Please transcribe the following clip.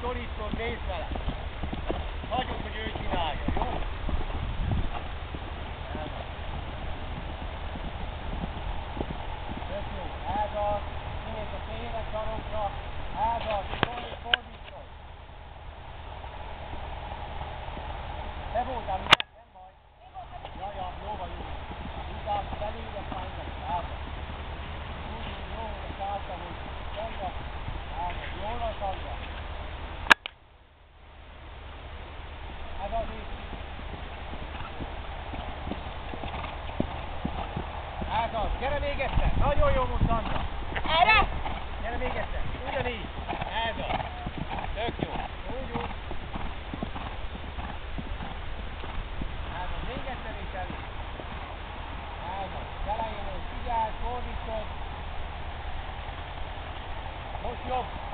szorítod, nézd vele. Hagyod, hogy ő csinálja, jó? Tök jó. Ez az. Kimész a széles sarokra. Ez az. Fordítod. Te voltál, ugye? Nem baj. Jajjaj, jó vagyunk. Után belül, aztán ide. Ez az. Úgy, jó, hogy láttam, hogy Sandra. Ez az. Jól van, Sandra. Ez az is. Ez az. Gyere még egyszer. Nagyon jó volt, Sandra. Erre? Gyere még egyszer. Ugyanígy. Ez az. Tök jó. Úgy. Ez az. Még egyszer is elő. Ez az. Elején, hogy figyelj, fordítod. Most jobb.